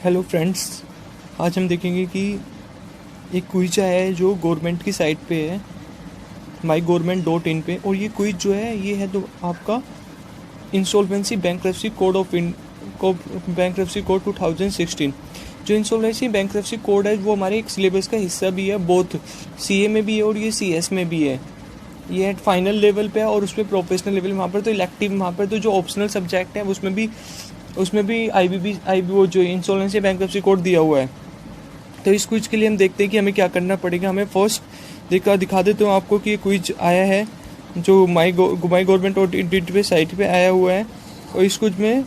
Hello friends, आज हम देखेंगे कि एक क्विज आया है जो गवर्नमेंट की साइट पे है mygovernment.in पे। और ये क्विज जो है ये है तो आपका insolvency bankruptcy code bankruptcy code 2016। जो इंसॉल्वेंसी बैंक्रप्सी कोड है वो हमारे एक सिलेबस का हिस्सा भी है, बोथ सीए में भी है और ये सीएस में भी है। ये फाइनल लेवल पे है और उसमें प्रोफेशनल लेवल, वहाँ पर तो इलेक्टिव, वहाँ पर तो जो ऑप्शनल सब्जेक्ट है उसमें भी आई वो जो इंसॉल्वेंसी बैंक्रप्सी कोड दिया हुआ है। तो इस क्विज के लिए हम देखते हैं कि हमें क्या करना पड़ेगा। हमें फर्स्ट दिखा देते हूँ आपको कि ये क्विज आया है जो माई गवर्नमेंट पे साइट पे आया हुआ है। और इस क्विज में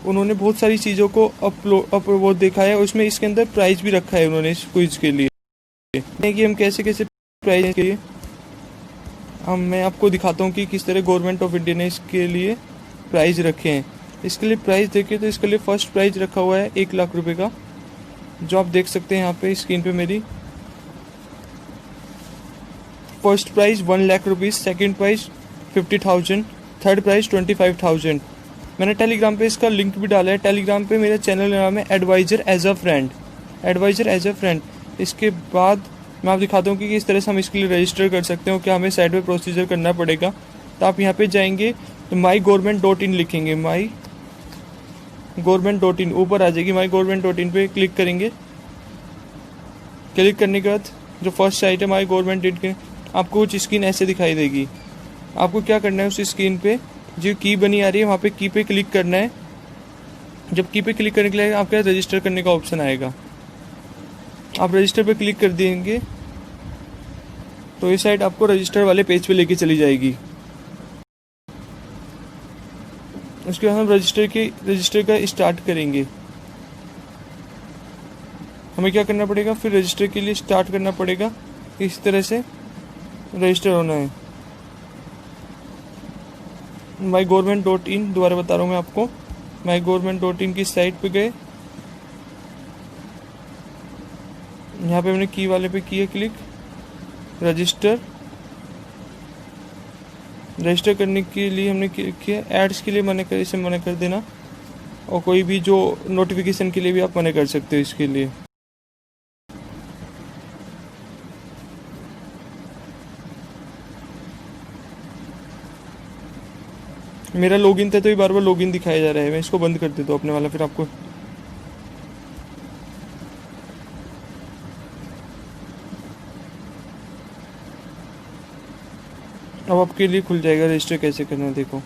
उन्होंने बहुत सारी चीज़ों को वो देखा है, उसमें इसके अंदर प्राइज भी रखा है उन्होंने इस क्विज के लिए कि हम कैसे कैसे प्राइज के लिए मैं आपको दिखाता हूँ कि किस तरह गवर्नमेंट ऑफ इंडिया ने इसके लिए प्राइज रखे हैं। इसके लिए प्राइस देखिए तो इसके लिए फर्स्ट प्राइज रखा हुआ है 1 लाख रुपए का, जो आप देख सकते हैं यहाँ पे स्क्रीन पे मेरी। First prize 1 lakh rupees, second prize 50,000, third prize 25,000। मैंने टेलीग्राम पे इसका लिंक भी डाला है। टेलीग्राम पे मेरा चैनल नाम है एडवाइजर एज अ फ्रेंड। इसके बाद मैं आप दिखाता हूँ कि किस तरह से हम इसके लिए रजिस्टर कर सकते हैं, क्या हमें साइड में प्रोसीजर करना पड़ेगा। तो आप यहाँ पे जाएंगे तो mygovernment.in लिखेंगे, mygovernment.in ऊपर आ जाएगी। mygovernment.in पे क्लिक करेंगे। क्लिक करने के बाद जो फर्स्ट साइट है mygovernment.in के, आपको कुछ स्क्रीन ऐसे दिखाई देगी। आपको क्या करना है, उस स्क्रीन पे जो की बनी आ रही है वहाँ पे की पे क्लिक करना है। जब की पे क्लिक करने के लिए आपका रजिस्टर करने का ऑप्शन आएगा, आप रजिस्टर पे क्लिक कर देंगे तो ये साइट आपको रजिस्टर वाले पेज पे लेके चली जाएगी। उसके बाद हम रजिस्टर का स्टार्ट करेंगे। हमें क्या करना पड़ेगा, फिर रजिस्टर के लिए स्टार्ट करना पड़ेगा। इस तरह से रजिस्टर होना है। mygovernment.in दोबारा बता रहा हूँ मैं आपको। mygovernment.in की साइट पे गए, यहाँ पे मैंने की वाले पे किया क्लिक। रजिस्टर करने के लिए हमने किया। एड्स के लिए मना कर देना, और कोई भी जो नोटिफिकेशन के लिए भी आप मना कर सकते हो इसके लिए। मेरा लॉगिन था तो ये बार बार लॉगिन दिखाया जा रहा है। मैं इसको बंद कर देता हूँ अपने वाला, फिर आपको अब आपके लिए खुल जाएगा रजिस्टर कैसे करना है। देखो,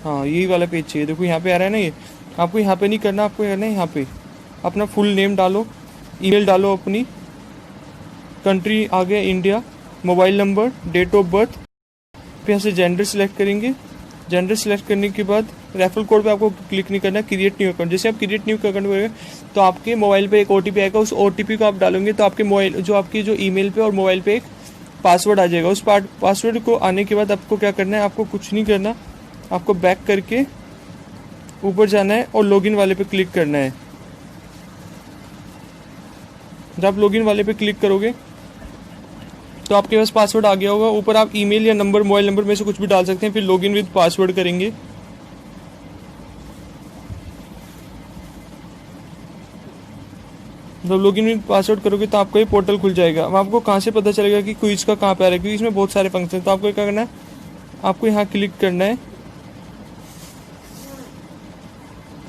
हाँ यही वाला पेज चाहिए। देखो यहाँ पे आ रहा है ना, ये आपको यहाँ पे नहीं करना, आपको करना है यहाँ पे अपना फुल नेम डालो, ईमेल डालो अपनी, कंट्री आ गया India, mobile number, date of birth, फिर यहाँ से जेंडर सेलेक्ट करेंगे। जेंडर सेलेक्ट करने के बाद रेफरल कोड पे आपको क्लिक नहीं करना, क्रिएट न्यू अकाउंट। जैसे आप क्रिएट न्यू अकाउंट करेंगे तो आपके मोबाइल पे एक OTP आएगा, उस OTP को आप डालेंगे तो आपके मोबाइल जो आपकी जो ईमेल पे और मोबाइल पे एक पासवर्ड आ जाएगा। उस पासवर्ड को आने के बाद आपको क्या करना है, आपको कुछ नहीं करना, आपको बैक करके ऊपर जाना है और लॉगिन वाले पे क्लिक करना है। जब आप लॉगिन वाले पे क्लिक करोगे तो आपके पास पासवर्ड आ गया होगा। ऊपर आप ईमेल या नंबर, मोबाइल नंबर में से कुछ भी डाल सकते हैं। फिर लॉगिन विद पासवर्ड करेंगे। जब लॉगिन विद पासवर्ड करोगे तो आपको ये पोर्टल खुल जाएगा। अब आपको कहाँ से पता चलेगा कि क्विज का कहाँ पे आ रहा है, क्योंकि इसमें बहुत सारे फंक्शन। तो आपको क्या करना है, आपको यहाँ क्लिक करना है,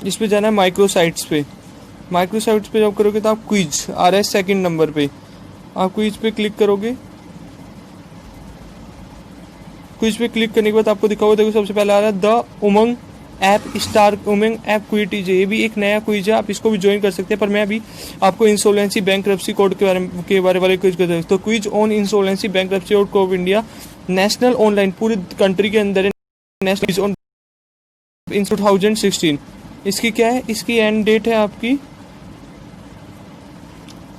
इस पे जाना है माइक्रो साइट्स पे। माइक्रो साइट्स पे जब करोगे तो आप क्विज आ रहा है सेकंड नंबर पे, आप क्विज पे क्लिक करोगे। क्विज पे क्लिक करने के बाद आपको दिखा हुआ, देखो सबसे पहले आ रहा है the Umang app Umang app quiz. ये भी एक नया क्विज है, आप इसको भी ज्वाइन कर सकते हैं। पर मैं अभी आपको इंसॉल्वेंसी बैंक्रप्सी कोड के बारे वाले क्विज करते हैं। तो quiz on insolvency bankruptcy code of India, national online, पूरे कंट्री के अंदर है, नेशनल ऑन इन 2016। इसकी क्या है, इसकी एंड डेट है आपकी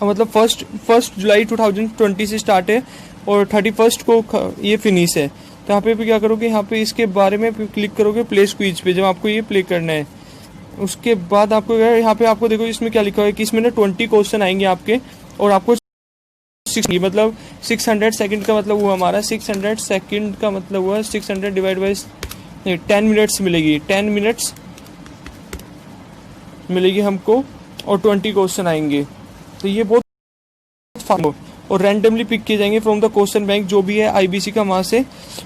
मतलब फर्स्ट जुलाई 2020 से स्टार्ट है और 31 को ये फिनिश है। तो यहाँ पे भी क्या करोगे, यहाँ पे इसके बारे में क्लिक करोगे प्लेस क्विज पे, जब आपको ये प्ले करना है। उसके बाद आपको यहाँ पे आपको देखो इसमें क्या लिखा हुआ है कि इसमें ना 20 क्वेश्चन आएंगे आपके, और आपको 60 600 सेकंड का मतलब हुआ हमारा 600 सेकंड का मतलब हुआ 600 डिवाइड बाई 10 मिनट्स मिलेगी, 10 मिनट्स मिलेगी हमको। और 20 क्वेश्चन आएंगे। तो ये बहुत फास्ट और रैंडमली पिक किए जाएंगे फ्रॉम द क्वेश्चन बैंक जो भी है आईबीसी का वहाँ से,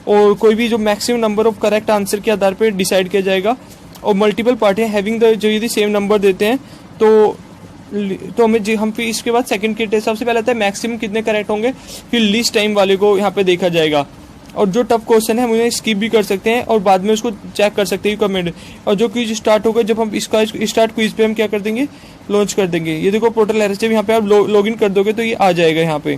और कोई भी जो maximum number of correct answer के आधार पर डिसाइड किया जाएगा। और मल्टीपल पार्टियाँ हैविंग द जो यदि सेम नंबर देते हैं तो हमें जी हम फिर इसके बाद सेकंड के टेस्ट सबसे पहले आता है मैक्सिमम कितने करेक्ट होंगे, फिर लीस्ट टाइम वाले को यहाँ पे देखा जाएगा। और जो टफ क्वेश्चन है हम उन्हें स्किप भी कर सकते हैं और बाद में उसको चेक कर सकते हैं कमेंट। और जो क्विज स्टार्ट होगा जब हम इसका स्टार्ट क्विज पे हम क्या कर देंगे, लॉन्च कर देंगे। ये देखो पोर्टल एरर जब यहाँ पे आप लॉग इन कर दोगे तो ये आ जाएगा यहाँ पे।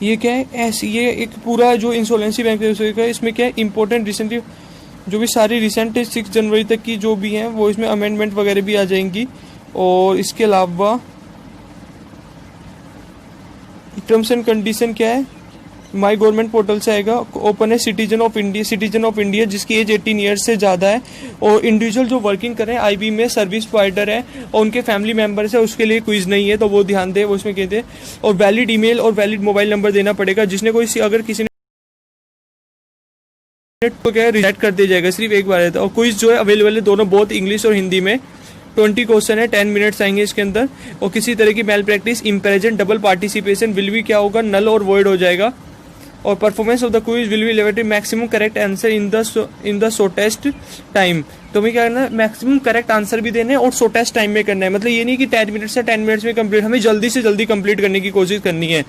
ये क्या है ऐसे, ये एक पूरा जो इंसॉल्वेंसी बैंक है इसमें क्या है इंपॉर्टेंट रिसेंटली जो भी सारी रिसेंट 6 जनवरी तक की जो भी हैं वो इसमें अमेंडमेंट वगैरह भी आ जाएंगी। और इसके अलावा टर्म्स एंड कंडीशन क्या है, माई गवर्नमेंट पोर्टल से आएगा। ओपन है सिटीजन ऑफ इंडिया जिसकी एज 18 ईयर्स से ज़्यादा है और इंडिविजुअल जो वर्किंग कर रहे हैं आईबी में सर्विस प्रोवाइडर है और उनके फैमिली मेंबर्स है, उसके लिए क्विज नहीं है तो वो ध्यान दे, वो इसमें कहते हैं। और वैलिड ईमेल और वैलिड मोबाइल नंबर देना पड़ेगा, जिसने कोई अगर किसी ने तो क्या रिजेक्ट कर दिया जाएगा, सिर्फ एक बार है। और क्विज जो है अवेलेबल है दोनों, बहुत इंग्लिश और हिंदी में। 20 क्वेश्चन है, 10 मिनट्स आएंगे इसके अंदर। और किसी तरह की malpractice, impersonation, double participation will भी क्या होगा, नल और वॉइड हो जाएगा। और performance of the quiz will be limited maximum correct answer in the shortest time. तो हमें क्या करना है, मैक्सिमम करेक्ट आंसर भी देने और शॉर्टेस्ट टाइम में करना है। मतलब ये नहीं कि 10 मिनट्स से 10 मिनट्स में कंप्लीट, हमें जल्दी से जल्दी कंप्लीट करने की कोशिश करनी है।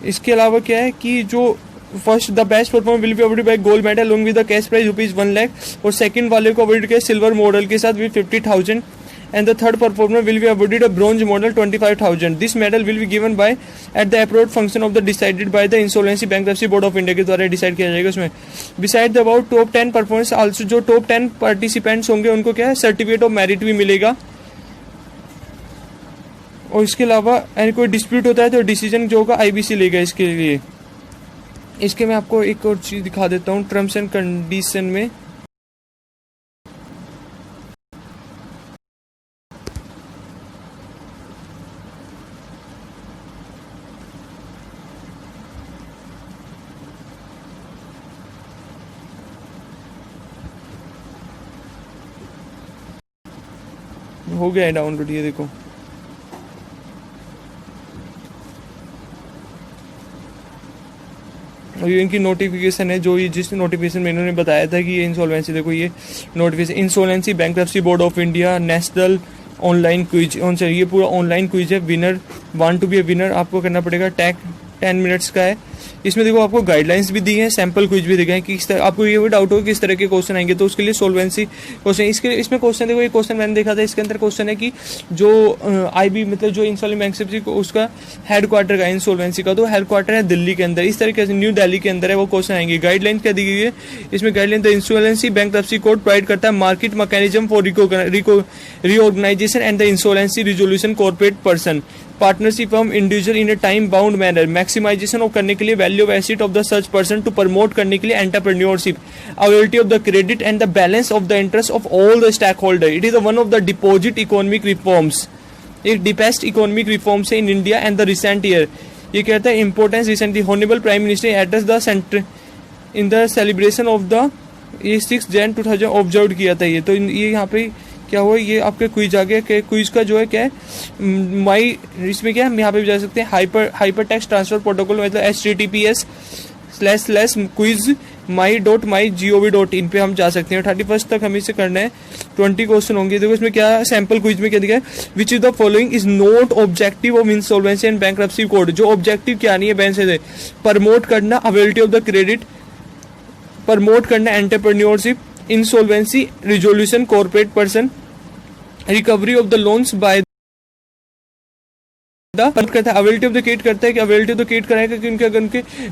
इसके अलावा क्या है कि जो first the best performer will be awarded by gold medal along with the cash prize ₹1 lakh, और सेकंड वाले को अवॉर्ड किया सिल्वर मॉडल के साथ with 50,000, and the third performer will be awarded a bronze medal 25,000। This medal will be given by at the अप्रोड function of the decided by the insolvency bankruptcy board of India के द्वारा decide किया जाएगा। उसमें beside the about top 10 performance also जो top 10 participants होंगे उनको क्या है सर्टिफिकेट ऑफ मेरिट भी मिलेगा। और इसके अलावा कोई डिस्प्यूट होता है तो डिसीजन जो होगा आईबीसी लेगा इसके लिए। इसके मैं आपको एक और चीज़ दिखा देता हूँ टर्म्स एंड कंडीशन में। हो गया है डाउनलोड, ये देखो। और ये इनकी नोटिफिकेशन है, जो ये जिस नोटिफिकेशन में इन्होंने बताया था कि ये इंसॉल्वेंसी, देखो ये notification insolvency bankruptcy board of India national online quiz on से, ये पूरा ऑनलाइन क्विज है। Winner want to be a winner आपको करना पड़ेगा, टैग 10 मिनट्स का है। इसमें देखो आपको गाइडलाइंस भी दी हैं, सैम्पल क्विज भी दिखे हैं कि आपको ये भी डाउट हो किस तरह के क्वेश्चन आएंगे, तो उसके लिए सोल्वेंसी क्वेश्चन इसमें क्वेश्चन देखो। ये क्वेश्चन मैंने देखा था, इसके अंदर क्वेश्चन है कि जो आईबी मतलब जो इंसॉल्वेंसी बैंक्रप्सी को उसका हेड क्वार्टर का इंसॉल्वेंसी का तो हेड क्वार्टर है दिल्ली के अंदर, इस तरीके से न्यू दिल्ली के अंदर है वो क्वेश्चन आएंगे। गाइडलाइन क्या दी गई है इसमें, guideline the insolvency bankruptcy code provide करता है market mechanism for reorganization and the insolvency resolution corporate person partnership firm individual in a time bound manner, maximization of करने के लिए value of asset of the such person to promote करने के लिए entrepreneurship, availability of the credit and the balance of the interest of all the stakeholder. It is one of the deposit economic reforms, एक deepest economic reforms है in India and the recent year. ये कहता है importance recently honourable prime minister address the centre in the celebration of the ये 6 जनवरी 2000 observe किया था। ये तो ये यहाँ पे क्या हुआ, ये आपके क्विज आ गया। क्विज का जो है क्या है माई, इसमें क्या हम यहाँ पे भी जा सकते हैं हाइपर टेक्स्ट ट्रांसफर प्रोटोकॉल, मतलब https://quiz.my.gov.in पे हम जा सकते हैं। 31 तक हमें इसे करना है। 20 क्वेश्चन होंगे। देखो इसमें क्या सैम्पल क्विज में क्या दिखा है, which is the following is not objective of insolvency and bankruptcy code. जो ऑब्जेक्टिव क्या नहीं है बैंक से प्रमोट करना availability of the credit, promote करना entrepreneurship, insolvency resolution corporate person, recovery of the loans by करता है, अवेलेबिलिटी ऑफ द क्रेडिट करता है कि अवेलेबिलिटी ऑफ द क्रेडिट कराएगा कि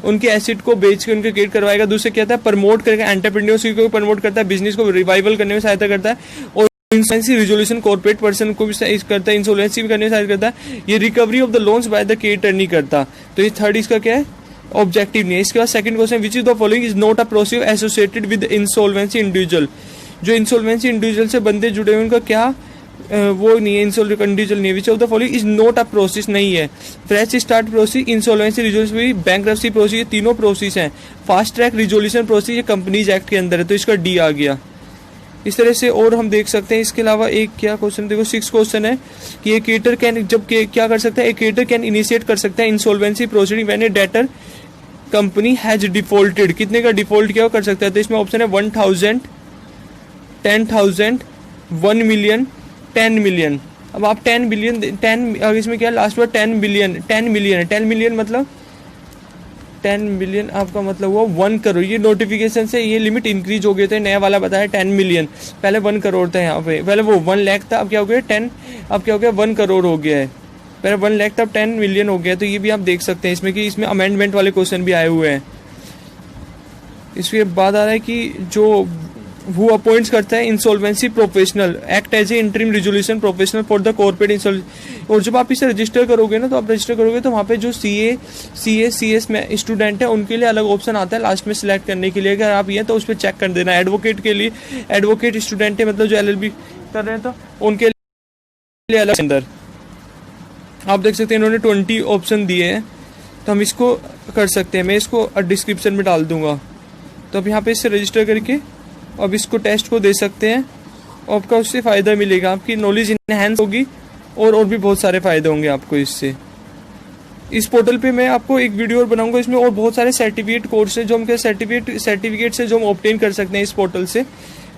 उनके एसेट को बेच के उनके क्रेडिट करवाएगा। दूसरे क्या था प्रमोट करेगा एंटरप्रेन्योरशिप को प्रमोट करता है, बिजनेस को रिवाइवल करने में सहायता करता है। और इंसॉल्वेंसी रिजोल्यूशन कॉर्पोरेट पर्सन को भी करता है, इंसॉल्वेंसी भी करने में सहायता करता है। ये recovery of the loans by the creditor नहीं करता। तो ये थर्ड इसका क्या है ऑब्जेक्टिव नहीं है। इसके बाद second question which is the following is not a procedure associated with insolvency individual. जो इंसॉल्वेंसी इंडिविजुअल से बंदे जुड़े हुए उनका क्या वो नहीं है, इंसॉल्वेंसी इंडिविजुअल नहीं है। Which of the following is not a process नहीं है। Fresh start process, insolvency resolution, bankruptcy process, ये तीनों प्रोसेस हैं। फास्ट ट्रैक रिजोल्यूशन प्रोसेस ये कंपनीज एक्ट के अंदर है, तो इसका डी आ गया। इस तरह से और हम देख सकते हैं। इसके अलावा एक क्या क्वेश्चन देखो, 6 क्वेश्चन है कि एक क्रेडिटर कैन क्या कर सकता है, एक क्रेडिटर कैन इनिशिएट कर सकता है insolvency proceeding when A debtor company has defaulted. कितने का डिफॉल्ट क्या कर सकता है, तो इसमें ऑप्शन है 1000, 10,000, 1 मिलियन, 10 मिलियन। अब आप 10 बिलियन 10 इसमें क्या लास्ट में 10 बिलियन 10 मिलियन है, 10 मिलियन मतलब 10 बिलियन आपका मतलब हुआ 1 करोड़। ये नोटिफिकेशन से ये लिमिट इंक्रीज हो गई, तो नया वाला बताया 10 मिलियन, पहले 1 करोड़ था यहाँ पे, पहले वो 1 लाख था, अब क्या हो गया 10, अब क्या हो गया 1 करोड़ हो गया है, पहले 1 लाख था अब 10 मिलियन हो गया। तो ये भी आप देख सकते हैं इसमें कि इसमें अमेंडमेंट वाले क्वेश्चन भी आए हुए हैं। इसके बाद आ रहा है कि जो वो अपॉइंट्स करता है insolvency professional act as a interim resolution professional for the corporate insolvency. और जब आप इसे रजिस्टर करोगे ना, तो आप रजिस्टर करोगे तो वहाँ पे जो CS में स्टूडेंट है उनके लिए अलग ऑप्शन आता है लास्ट में सिलेक्ट करने के लिए। अगर आप ये तो उस पर चेक कर देना। एडवोकेट के लिए, एडवोकेट स्टूडेंट है मतलब जो LLB कर रहे हैं तो उनके लिए अलग अंदर आप देख सकते हैं इन्होंने 20 ऑप्शन दिए हैं, तो हम इसको कर सकते हैं। मैं इसको डिस्क्रिप्शन में डाल दूंगा, तो अब यहाँ पे इससे रजिस्टर करके अब इसको टेस्ट को दे सकते हैं और आपका उससे फ़ायदा मिलेगा, आपकी नॉलेज इनहेंस होगी और भी बहुत सारे फ़ायदे होंगे आपको इससे। इस पोर्टल पे मैं आपको एक वीडियो और बनाऊंगा, इसमें और बहुत सारे सर्टिफिकेट कोर्स है जो हम सर्टिफिकेट से जो हम ऑब्टेन कर सकते हैं इस पोर्टल से।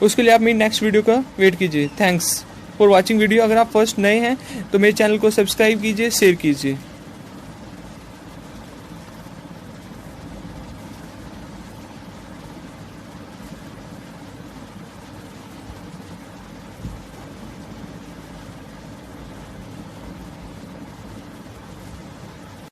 उसके लिए आप मेरी नेक्स्ट वीडियो का वेट कीजिए। Thanks for watching video. अगर आप फर्स्ट नए हैं तो मेरे चैनल को सब्सक्राइब कीजिए, शेयर कीजिए।